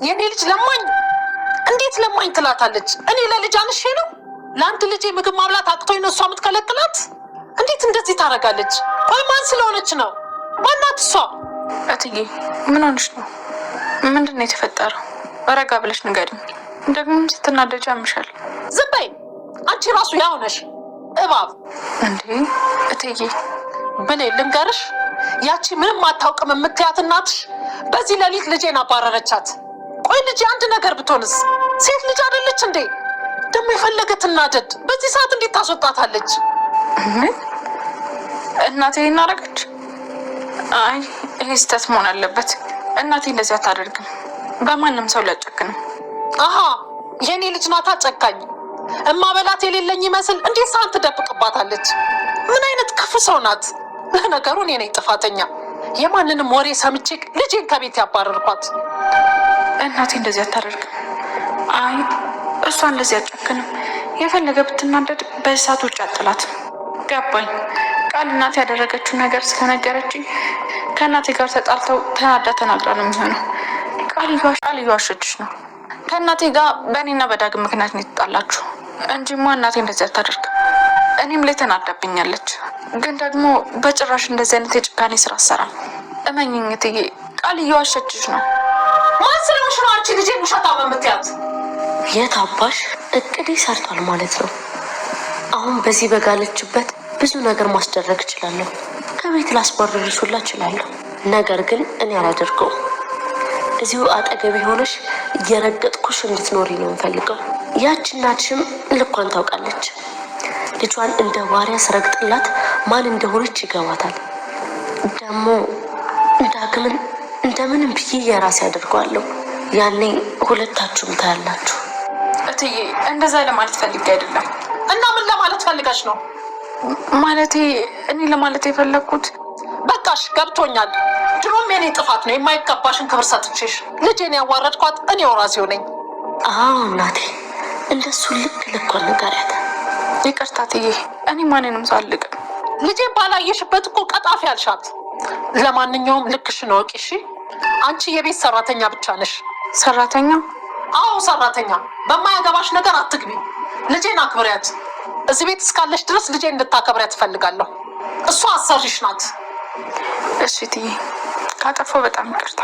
የኔ ልጅ ለማኝ እንዴት ለማኝ ትላታለች? እኔ ለልጅ አንሼ ነው? ለአንድ ልጅ ምግብ ማብላት አቅቶኝ ነው እሷ የምትከለክላት? እንዴት እንደዚህ ታደርጋለች? ቆይ ማን ስለሆነች ነው? ማናት እሷ? እትዬ ምን ሆነሽ ነው? ምንድን ነው የተፈጠረው? ረጋ ብለሽ ንገሪኝ። ደግሞ ስትናደጂ ያምሻል። ዝም በይ አንቺ ራሱ ያው ነሽ እባብ። እንዴ እትዬ ብሌ ልንገርሽ፣ ያቺ ምንም አታውቅም የምትያት እናትሽ በዚህ ሌሊት ልጄን አባረረቻት። ቆይ ልጄ አንድ ነገር ብትሆንስ? ሴት ልጅ አይደለች እንዴ? ደግሞ የፈለገ ትናደድ በዚህ ሰዓት እንዴት ታስወጣታለች? እናቴ እናረገች? አይ ይሄ ስህተት መሆን አለበት። እናቴ እንደዚህ አታደርግም። በማንም ሰው ላጨክንም። አሃ የኔ ልጅ ናታ ጨካኝ። እማበላት የሌለኝ ይመስል እንዴት ሳን ትደብቅባታለች? ምን አይነት ክፉ ሰው ናት? ለነገሩ እኔ ነኝ ጥፋተኛ። የማንንም ወሬ ሰምቼ ልጄን ከቤት ያባረርኳት። እናቴ እንደዚህ አታደርግም። አይ እሷ እንደዚህ አጨክንም። የፈለገ ብትናደድ በእሳት ውጭ አጥላት። ገባኝ። ቃል እናቴ ያደረገችው ነገር ስለነገረችኝ ከእናቴ ጋር ተጣልተው ተናዳ ተናግራ ነው የሚሆነው። ቃል እየዋሸችሽ ነው። ከእናቴ ጋር በእኔና በዳግም ምክንያት ነው የተጣላችሁ እንጂማ እናቴ እንደዚህ አታደርግም። እኔም ላይ ተናዳብኛለች፣ ግን ደግሞ በጭራሽ እንደዚህ አይነት የጭካኔ ስራ አሰራም። እመኝኝ እትዬ ቃል እየዋሸችሽ ነው። ማን ስለሆንሽ ነው አንቺ ልጄን ውሸታም የምትያት? የት አባሽ እቅዴ ሰርቷል ማለት ነው። አሁን በዚህ በጋለችበት ብዙ ነገር ማስደረግ እችላለሁ። ከቤት ላስባረርሽ ሁላ እችላለሁ። ነገር ግን እኔ አላደርገውም። እዚሁ አጠገቤ ሆነሽ እየረገጥኩሽ እንድትኖሪ ነው የምፈልገው። ያቺ እናትሽም ልኳን ታውቃለች። ልጇን እንደ ባሪያ ስረግጥላት ማን እንደሆነች ይገባታል። ደግሞ ዳግምን እንደምንም ብዬ የራሴ አድርገዋለሁ። ያኔ ሁለታችሁም ታያላችሁ። እትዬ እንደዛ ለማለት ፈልጌ አይደለም። እና ምን ለማለት ፈልገሽ ነው? ማለቴ እኔ ለማለት የፈለግኩት በቃሽ፣ ገብቶኛል። ድሮም የኔ ጥፋት ነው የማይገባሽን ክብር ሰጥቼሽ ልጄን ያዋረድኳት እኔው ራሴው ነኝ። አዎ እናቴ፣ እንደሱ ልኳን ንገሪያት። ይቅርታ እትዬ፣ እኔ ማንንም ሰው አልልቅም። ልጄን ባላየሽበት እኮ ቀጣፊ አልሻት። ለማንኛውም ልክሽን እወቂ እሺ። አንቺ የቤት ሰራተኛ ብቻ ነሽ። ሰራተኛ? አዎ ሰራተኛ። በማያገባሽ ነገር አትግቢ። ልጄን አክብሪያት። እዚህ ቤት እስካለሽ ድረስ ልጄን እንድታከብሪያት እፈልጋለሁ። እሷ አሰሪሽ ናት። እሺ እትዬ፣ ካጠፋሁ በጣም ይቅርታ።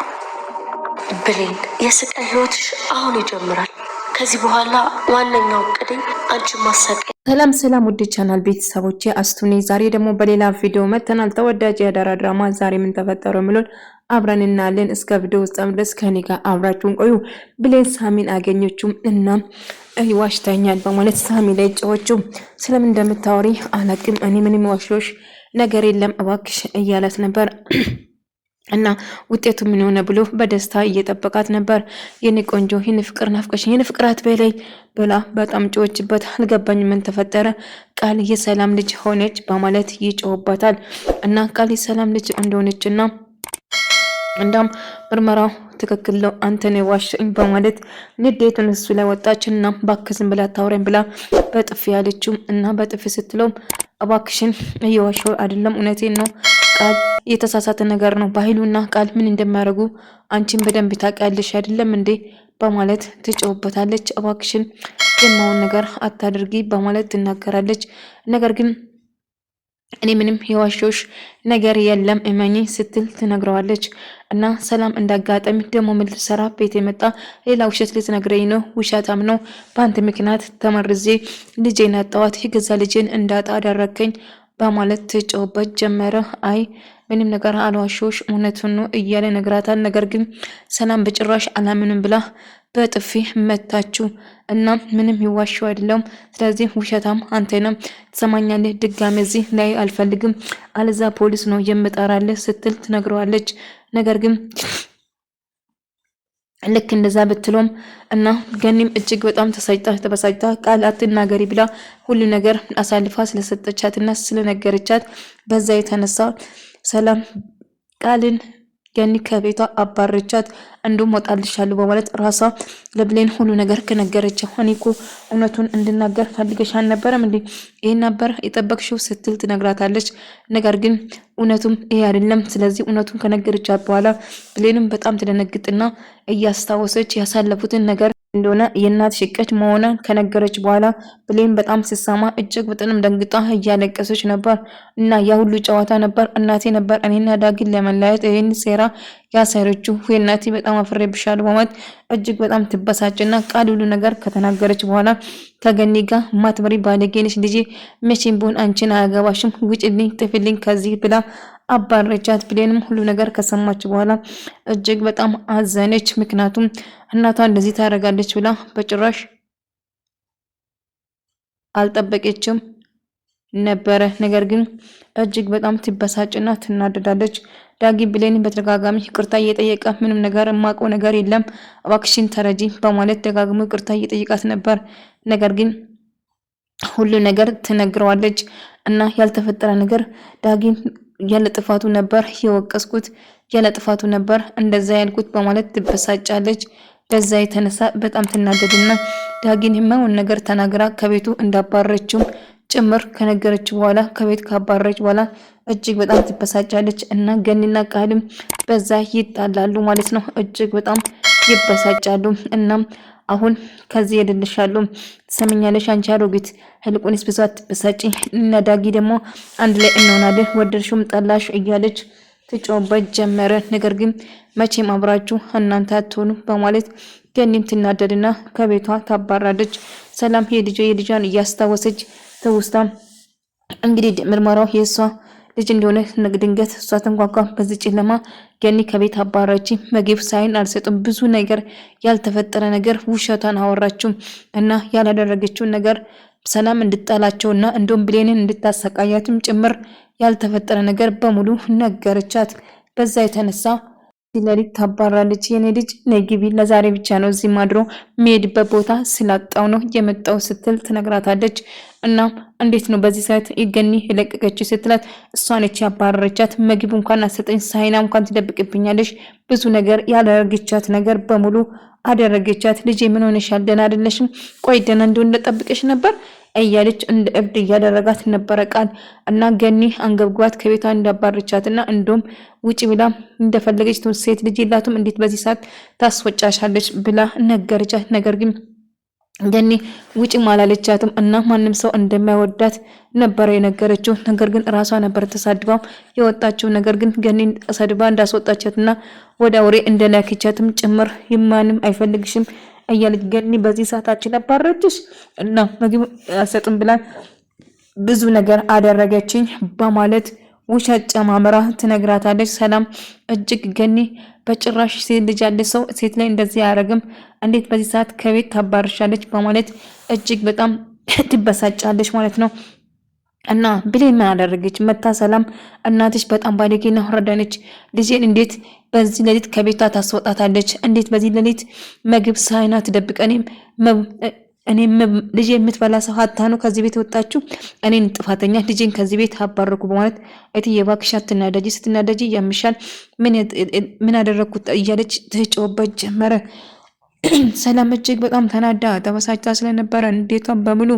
ብሌን፣ የስቃይ ህይወትሽ አሁን ይጀምራል። ከዚህ በኋላ ዋነኛው እቅዴ አንቺ ማሳቀቅ። ሰላም ውድ ቻናል ቤተሰቦቼ፣ አስቱኔ ዛሬ ደግሞ በሌላ ቪዲዮ መተናል። ተወዳጅ የአደራ ድራማ ዛሬ ምን ተፈጠረው የሚሉን አብረን እናያለን። እስከ ቪዲዮ ውስጥ ድረስ ከኔ ጋር አብራችሁን ቆዩ። ብሌን ሳሚን አገኘችው እና ዋሽታኛል በማለት ሳሚ ላይ ጨዎችው። ስለምን እንደምታወሪ አላቅም፣ እኔ ምንም ዋሽሎሽ ነገር የለም እባክሽ እያላት ነበር። እና ውጤቱ ምን ሆነ ብሎ በደስታ እየጠበቃት ነበር። የኔ ቆንጆ የኔ ፍቅር ናፍቀሽ የኔ ፍቅራት በላይ ብላ በጣም ጮችበት። አልገባኝ ምን ተፈጠረ? ቃል የሰላም ልጅ ሆነች በማለት ይጮህባታል። እና ቃል የሰላም ልጅ እንደሆነችና እንዳም ምርመራው ትክክል ነው አንተ ነው ዋሽኝ በማለት ንዴቱን እሱ ላይ ወጣችና ባክዝም ብላ ታውረን ብላ በጥፊ ያለችው። እና በጥፊ ስትለው እባክሽን እየዋሸው አይደለም እውነቴን ነው፣ ቃል የተሳሳተ ነገር ነው። ባህሉና ቃል ምን እንደማያደርጉ አንቺን በደንብ ታውቂያለሽ አይደለም እንዴ በማለት ትጮህበታለች። እባክሽን የማውን ነገር አታድርጊ በማለት ትናገራለች። ነገር ግን እኔ ምንም የዋሾሽ ነገር የለም እመኚ ስትል ትነግረዋለች። እና ሰላም እንዳጋጣሚ ደግሞ ምን ልትሰራ ቤት የመጣ ሌላ ውሸት ልትነግረኝ ነው? ውሸታም ነው፣ በአንተ ምክንያት ተመርዜ ልጄን አጣዋት፣ የገዛ ልጄን እንዳጣ አደረከኝ በማለት ትጮህበት ጀመረ። አይ ምንም ነገር አልዋሾሽ እውነቱን ነው እያለ ነግራታል። ነገር ግን ሰላም በጭራሽ አላምንም ብላ በጥፊ መታችሁ። እና ምንም ይዋሽው አይደለም፣ ስለዚህ ውሸታም አንተ ነህ፣ ትሰማኛለህ? ድጋሜ እዚህ ላይ አልፈልግም፣ አለዛ ፖሊስ ነው የምጠራልህ ስትል ትነግረዋለች። ነገር ግን ልክ እንደዛ ብትሎም እና ገኒም እጅግ በጣም ተበሳጭታ ቃል አትናገሪ ብላ ሁሉ ነገር አሳልፋ ስለሰጠቻትና ስለነገረቻት በዛ የተነሳ ሰላም ቃልን ገኒ ከቤቷ አባረቻት። እንዲሁም ወጣልሻለሁ በማለት ራሷ ለብሌን ሁሉ ነገር ከነገረች እኔ እኮ እውነቱን እንድናገር ፈልገሽ አልነበረም እንዴ? ይሄን ነበር የጠበቅሽው ስትል ትነግራታለች። ነገር ግን እውነቱም ይሄ አይደለም። ስለዚህ እውነቱን ከነገረቻት በኋላ ብሌንም በጣም ትደነግጥና እያስታወሰች ያሳለፉትን ነገር እንደሆነ የእናት ሽቀት መሆኗን ከነገረች በኋላ ብሌን በጣም ሲሰማ እጅግ በጣም ደንግጣ እያለቀሰች ነበር። እና ያ ሁሉ ጨዋታ ነበር እናቴ ነበር እኔና ዳግን ለመለያየት ይህን ሴራ ያሰረችው። እናቴ በጣም አፍሬብሻለሁ በማለት እጅግ በጣም ትበሳጭና ቃል ሁሉ ነገር ከተናገረች በኋላ ከገኒ ጋር ማትበሪ ባለጌ ነሽ ልጄ፣ መቼም ቢሆን አንቺን አያገባሽም፣ ውጭልኝ፣ ጥፊልኝ ከዚህ ብላ አባረቻት። ብሌንም ሁሉ ነገር ከሰማች በኋላ እጅግ በጣም አዘነች። ምክንያቱም እናቷ እንደዚህ ታደርጋለች ብላ በጭራሽ አልጠበቀችም ነበረ። ነገር ግን እጅግ በጣም ትበሳጭና ትናደዳለች። ዳጊ ብሌንን በተደጋጋሚ ይቅርታ እየጠየቀ ምንም ነገር የማውቀው ነገር የለም እባክሽን ተረጂ በማለት ደጋግሞ ይቅርታ እየጠየቃት ነበር። ነገር ግን ሁሉ ነገር ትነግረዋለች እና ያልተፈጠረ ነገር ዳጊን ያለ ጥፋቱ ነበር የወቀስኩት፣ ያለ ጥፋቱ ነበር እንደዛ ያልኩት በማለት ትበሳጫለች። በዛ የተነሳ በጣም ትናደድና ዳጊን የማይሆን ነገር ተናግራ ከቤቱ እንዳባረረችው ጭምር ከነገረች በኋላ ከቤት ካባረረች በኋላ እጅግ በጣም ትበሳጫለች እና ገኒና ቃልም በዛ ይጣላሉ ማለት ነው። እጅግ በጣም ይበሳጫሉ። እናም አሁን ከዚህ ሄድልሻለሁ ሰምኛለሽ አንቺ አሮጊት፣ ህልቁንስ ብዙ አትበሳጪ እና ዳጊ ደግሞ አንድ ላይ እንሆናለን ወደድሽም ጠላሽ እያለች ትጮህበት ጀመረ። ነገር ግን መቼም አብራችሁ እናንተ አትሆኑ በማለት ገኒም ትናደድና ከቤቷ ታባራለች። ሰላም የልጇን እያስታወሰች ትውስታ እንግዲህ ምርመራው የእሷ ልጅ እንደሆነ ድንገት እሷ ተንኳኳ። በዚህ ጨለማ ገኒ ከቤት አባራች። ምግብ ሳይን አልሰጡም። ብዙ ነገር ያልተፈጠረ ነገር ውሸቷን አወራችው እና ያላደረገችውን ነገር ሰላም እንድጠላቸውና እንደውም ብሌንን እንድታሰቃያትም ጭምር ያልተፈጠረ ነገር በሙሉ ነገረቻት። በዛ የተነሳ ሌሊት ታባራለች። የኔ ልጅ ነይ ግቢ፣ ለዛሬ ብቻ ነው እዚህ ማድሮ የሚሄድበት ቦታ ስላጣው ነው የመጣው ስትል ትነግራታለች። እና እንዴት ነው በዚህ ሰዓት ገኒ የለቀቀች ስትላት እሷ ነች ያባረረቻት። ምግብ እንኳን አሰጠኝ፣ ሳይና እንኳን ትደብቅብኛለሽ፣ ብዙ ነገር ያላረገቻት ነገር በሙሉ አደረገቻት። ልጄ ምን ሆነሻል? ደህና አይደለሽም? ቆይ ደህና እንደሆነ ጠብቀሽ ነበር እያለች እንደ እብድ እያደረጋት ነበረ ቃል እና ገኒ አንገብግባት ከቤቷ እንዳባረቻትና እንደውም ውጪ ብላ እንደፈለገች ሴት ልጅ የላትም እንዴት በዚህ ሰዓት ታስወጫሻለች ብላ ነገረቻት። ነገር ግን ገኒ ውጪ ማላለቻትም እና ማንም ሰው እንደማይወዳት ነበር የነገረችው። ነገር ግን ራሷ ነበር ተሳድባው የወጣችው። ነገር ግን ገኒ ተሳድባ እንዳስወጣቻትና ወደ አውሬ እንደላከቻትም ጭምር ማንም አይፈልግሽም እያለች ገኒ በዚህ ሰዓታችን አባረችሽ እና ምግብ አሰጥም ብላ ብዙ ነገር አደረገችኝ በማለት ውሸት ጨማምራ ትነግራታለች። ሰላም እጅግ ገኒ በጭራሽ ሴት ልጅ ያለ ሰው ሴት ላይ እንደዚህ ያደርግም፣ እንዴት በዚህ ሰዓት ከቤት ታባርሻለች በማለት እጅግ በጣም ትበሳጫለች ማለት ነው። እና ብሌን ምን አደረገች? መታ ሰላም እናትሽ በጣም ባለጌና ወራዳ ነች፣ ልጄን እንዴት በዚህ ሌሊት ከቤቷ ታስወጣታለች? እንዴት በዚህ ሌሊት ምግብ ሳይና ትደብቀኔም እኔም ልጄ የምትበላ ሰው ሀታ ነው ከዚህ ቤት ወጣችሁ፣ እኔን ጥፋተኛ ልጄን ከዚህ ቤት አባረኩ በማለት እትዬ እባክሽ አትናደጂ፣ ስትናደጂ ያምሻል፣ ምን አደረኩት እያለች ትጮህበት ጀመረ። ሰላም እጅግ በጣም ተናዳ ተበሳጭታ ስለነበረ እንዴቷን በሙሉ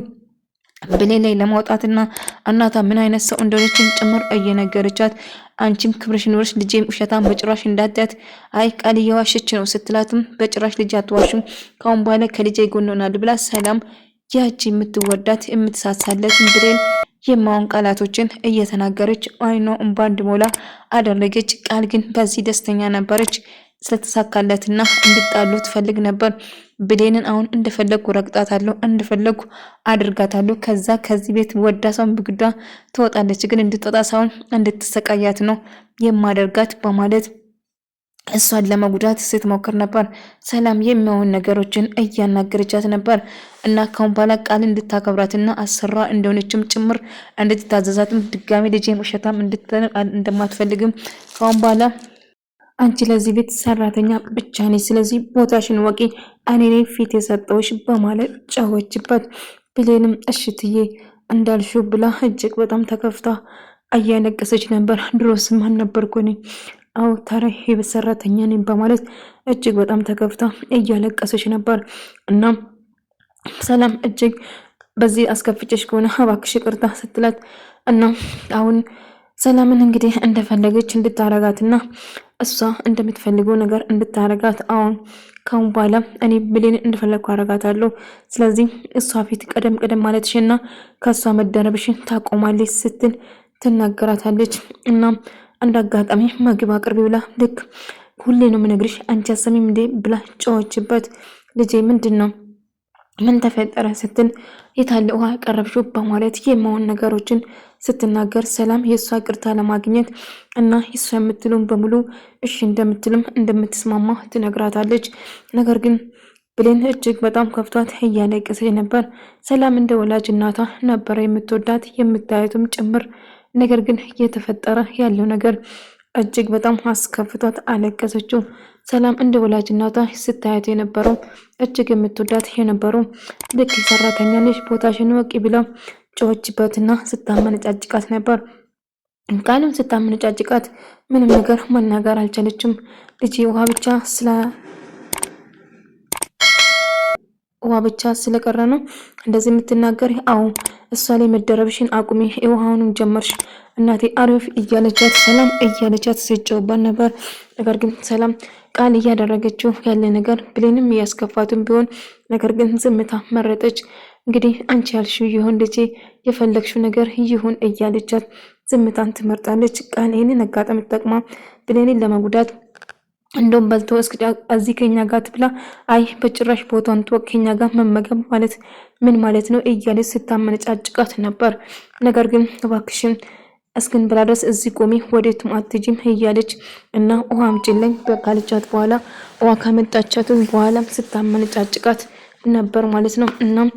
ብሌን ላይ ለማውጣትና እናቷ ምን አይነት ሰው እንደሆነችን ጭምር እየነገረቻት አንቺም ክብርሽ ኖርሽ ልጄም ውሸታም በጭራሽ እንዳትያት፣ አይ ቃል እየዋሸች ነው ስትላትም በጭራሽ ልጅ አትዋሽም፣ ካሁን በኋላ ከልጄ ጎን ሆናል ብላ ሰላም ያቺ የምትወዳት የምትሳሳለትን ብሌን የማውን ቃላቶችን እየተናገረች አይኗ እንባ እንዲሞላ አደረገች። ቃል ግን በዚህ ደስተኛ ነበረች። ስለተሳካለትና እንድጣሉ ትፈልግ ነበር። ብሌንን አሁን እንደፈለግኩ ረግጣታለሁ፣ እንደፈለግኩ አድርጋታለሁ፣ ከዚህ ቤት ወዳ ሰውን ብግዷ ትወጣለች፣ ግን እንድትወጣ ሳይሆን እንድትሰቃያት ነው የማደርጋት በማለት እሷን ለመጉዳት ስትሞክር ነበር። ሰላም የሚሆን ነገሮችን እያናገረቻት ነበር እና ካሁን በኋላ ቃል እንድታከብራትና አሰራ እንደሆነችም ጭምር እንድትታዘዛትም ድጋሚ ልጄን ውሸታም እንደማትፈልግም ካሁን በኋላ አንቺ ለዚህ ቤት ሰራተኛ ብቻ ነሽ፣ ስለዚህ ቦታሽን ወቂ፣ እኔ ነኝ ፊት የሰጠውሽ በማለት ጫወችበት። ብሌንም እሽትዬ እንዳልሽው ብላ እጅግ በጣም ተከፍታ እያለቀሰች ነበር። ድሮስ ማን ነበርኩ እኔ አዎ ታዲያ የቤት ሰራተኛ ነኝ በማለት እጅግ በጣም ተከፍታ እያለቀሰች ነበር። እናም ሰላም እጅግ በዚህ አስከፍቼሽ ከሆነ እባክሽ ይቅርታ ስትላት እና አሁን ሰላምን እንግዲህ እንደፈለገች እንድታረጋትና እሷ እንደምትፈልገው ነገር እንድታረጋት አሁን ካሁን በኋላ እኔ ብሌን እንደፈለግኩ አረጋታለሁ። ስለዚህ እሷ ፊት ቀደም ማለትሽና ከእሷ መደረብሽን ታቆማለች ስትል ትናገራታለች። እናም አንድ አጋጣሚ ምግብ አቅርቢ ብላ ልክ ሁሌ ነው የምነግርሽ አንቺ አሰሚም እንዴ ብላ ጨዋችበት። ልጄ ምንድን ነው ምን ተፈጠረ ስትል የታለ ውሃ ቀረብሽው በማለት የማውን ነገሮችን ስትናገር ሰላም የእሷ ቅርታ ለማግኘት እና የእሷ የምትለውን በሙሉ እሺ እንደምትልም እንደምትስማማ ትነግራታለች። ነገር ግን ብሌን እጅግ በጣም ከፍቷት እያለቀሰች ነበር። ሰላም እንደ ወላጅ እናቷ ነበረ የምትወዳት የምታየቱም ጭምር። ነገር ግን እየተፈጠረ ያለው ነገር እጅግ በጣም አስከፍቷት አለቀሰችው። ሰላም እንደ ወላጅ እናቷ ስታያት የነበረው እጅግ የምትወዳት የነበረው ልክ ሰራተኛ ነሽ ቦታሽን ወቂ ብላ ጮችበትና ስታመነጫጭቃት ነበር። ቃልም ስታመነጫጭቃት ምንም ነገር መናገር አልቻለችም። ልጄ ውሃ ብቻ ስለቀረ ነው እንደዚህ የምትናገር? አዎ እሷ ላይ መደረብሽን አቁሚ፣ ውሃውንም ጀመርሽ እናቴ አሪፍ እያለቻት ሰላም እያለቻት ሲጨውባን ነበር። ነገር ግን ሰላም ቃል እያደረገችው ያለ ነገር ብሌንም እያስከፋትም ቢሆን ነገር ግን ዝምታ መረጠች። እንግዲህ አንቺ ያልሽው ይሁን ልጄ የፈለግሽው ነገር ይሁን እያለቻት ዝምታን ትመርጣለች። ቃል ይህንን አጋጣሚ ተጠቅማ ብሌንን ለመጉዳት እንደውም በልቶ እስኪ እዚህ ከኛ ጋር ትብላ፣ አይ በጭራሽ ቦታውን ትወቅ ከኛ ጋር መመገብ ማለት ምን ማለት ነው እያለች ስታመነጫጭቃት ነበር። ነገር ግን እባክሽን እስክን ብላ ድረስ እዚህ ቆሚ ወዴትም አትጂም እያለች እና ውሃ አምጪልኝ በቃልቻት በኋላ ውሃ ካመጣቻት በኋላ ስታመነጫጭቃት ነበር ማለት ነው። እናም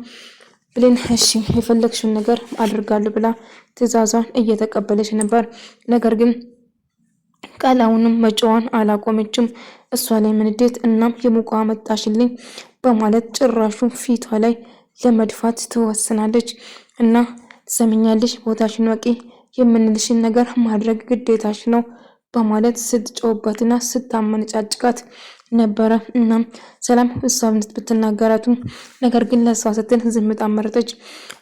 ብሌን እሺ የፈለግሽውን ነገር አድርጋለሁ ብላ ትዕዛዟን እየተቀበለች ነበር። ነገር ግን ቃል አሁንም መጫዋን አላቆመችም። እሷ ላይ ምንዴት እናም የሙቋ መጣሽልኝ በማለት ጭራሹ ፊቷ ላይ ለመድፋት ትወስናለች። እና ትሰሚኛለሽ ቦታሽን ወቂ የምንልሽን ነገር ማድረግ ግዴታሽ ነው በማለት ስትጮህበትና ስታመነጫጭቃት ነበረ። እናም ሰላም እሷን ብትናገራቱ ነገር ግን ለእሷ ስትል ዝምታ መረጠች።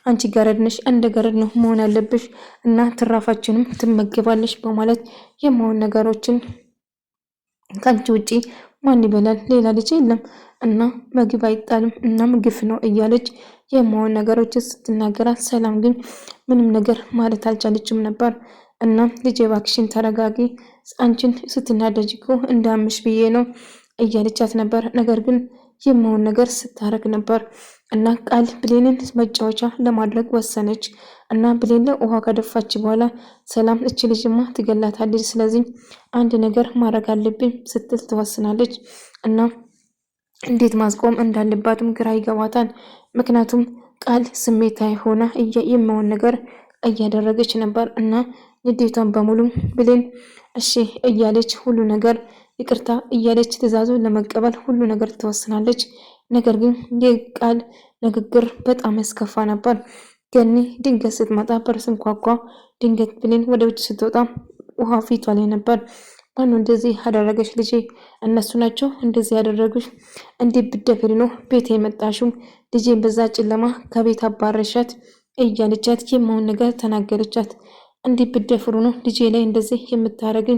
አንቺ ገረድ ነሽ፣ እንደ ገረድ ነው መሆን ያለብሽ እና ትራፋችንም ትመገባለሽ በማለት የመሆን ነገሮችን ከአንቺ ውጪ ማን ይበላል? ሌላ ልጅ የለም እና ምግብ አይጣልም እናም ግፍ ነው እያለች የመሆን ነገሮችን ስትናገራት ሰላም ግን ምንም ነገር ማለት አልቻለችም ነበር። እና ልጄ እባክሽን ተረጋጊ፣ አንቺን ስትናደጅ እኮ እንዳምሽ ብዬ ነው እያለቻት ነበር። ነገር ግን የመሆን ነገር ስታረግ ነበር እና ቃል ብሌንን መጫወቻ ለማድረግ ወሰነች። እና ብሌን ውሃ ከደፋች በኋላ ሰላም እች ልጅማ ትገላታለች፣ ስለዚህ አንድ ነገር ማድረግ አለብኝ ስትል ትወስናለች። እና እንዴት ማስቆም እንዳለባትም ግራ ይገባታል። ምክንያቱም ቃል ስሜታዊ ሆና የመሆን ነገር እያደረገች ነበር እና ንዴቷን በሙሉ ብሌን እሺ እያለች ሁሉ ነገር ይቅርታ እያለች ትዕዛዙን ለመቀበል ሁሉ ነገር ትወስናለች። ነገር ግን የቃል ንግግር በጣም ያስከፋ ነበር። ገኒ ድንገት ስትመጣ በር ስንኳኳ ድንገት ብሌን ወደ ውጭ ስትወጣ ውሃ ፊቷ ላይ ነበር። ማነው እንደዚህ ያደረገች? ልጄ እነሱ ናቸው እንደዚህ ያደረጉሽ? እንዴት ብትደፍሪ ነው ቤት የመጣሽው? ልጄን በዛ ጨለማ ከቤት አባረሻት እያለቻት የመሆን ነገር ተናገረቻት። እንዴት ብትደፍሩ ነው ልጄ ላይ እንደዚህ የምታረግኝ?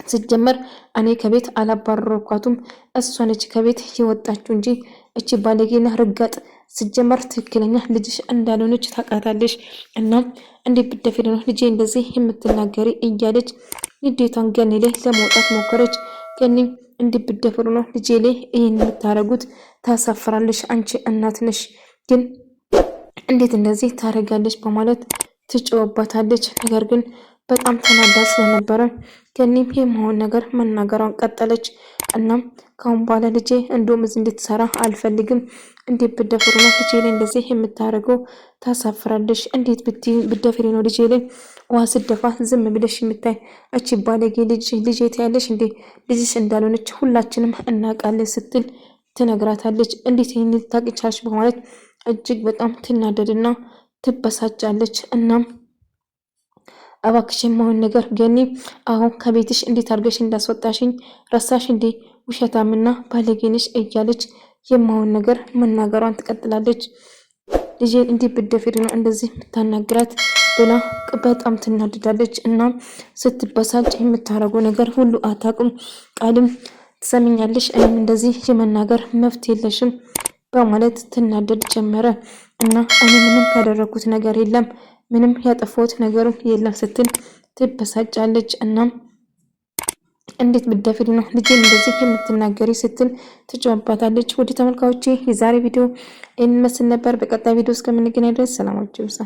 ሲጀመር እኔ ከቤት አላባረርኳቱም፣ እሷ ነች ከቤት የወጣችው እንጂ እቺ ባለጌና ርጋጥ ሲጀመር ትክክለኛ ልጅሽ እንዳልሆነች ታውቃታለሽ። እና እንዴት ብትደፍሪ ነው ልጄ እንደዚህ የምትናገሪ? እያለች ንዴቷን ገኒ ላይ ለመውጣት ሞከረች። ገኒ እንዴት ብትደፍሩ ነው ልጄ ላይ ይህን የምታረጉት? ታሳፍራለሽ፣ አንቺ እናት ነሽ፣ ግን እንዴት እንደዚህ ታደርጋለች? በማለት ትጮህባታለች። ነገር ግን በጣም ተናዳ ስለነበረ ገኒም የመሆን ነገር መናገሯን ቀጠለች። እናም ካሁን በኋላ ልጄ እንደውም እዚህ እንድትሰራ አልፈልግም። እንዴት ብትደፍሩ ነው ልጄ ላይ እንደዚህ የምታደርገው? ታሳፍራለሽ። እንዴት ብትደፍሪ ነው ልጄ ላይ ውሃ ስደፋ ዝም ብለሽ የምታይ? እቺ ባለጌ ልጄ ትያለሽ እንዴ? ልጅሽ እንዳልሆነች ሁላችንም እናውቃለን ስትል ትነግራታለች። እንዴት ይህን ልታውቂ ቻልሽ? በማለት እጅግ በጣም ትናደድና ትበሳጫለች። እናም እባክሽ የማይሆን ነገር ገኒ፣ አሁን ከቤትሽ እንዴት አድርገሽ እንዳስወጣሽኝ ረሳሽ እንዴ? ውሸታምና ባለጌንሽ እያለች የማይሆን ነገር መናገሯን ትቀጥላለች። ልጄን እንዲህ ብትደፍሪ ነው እንደዚህ የምታናግራት ብላ በጣም ትናድዳለች። እና ስትበሳጭ የምታረገው ነገር ሁሉ አታውቅም። ቃልም ትሰሚኛለሽ፣ እኔም እንደዚህ የመናገር መብት የለሽም በማለት ትናደድ ጀመረ። እና እኔ ምንም ያደረኩት ነገር የለም፣ ምንም ያጠፋሁት ነገርም የለም ስትል ትበሳጫለች። እና እንዴት ብትደፍሪ ነው ልጄን እንደዚህ የምትናገሪ ስትል ትጫወባታለች። ወደ ተመልካዮቼ የዛሬ ቪዲዮ ይህን መስል ነበር። በቀጣይ ቪዲዮ እስከምንገናኝ ድረስ ሰላማችሁ ይብዛ።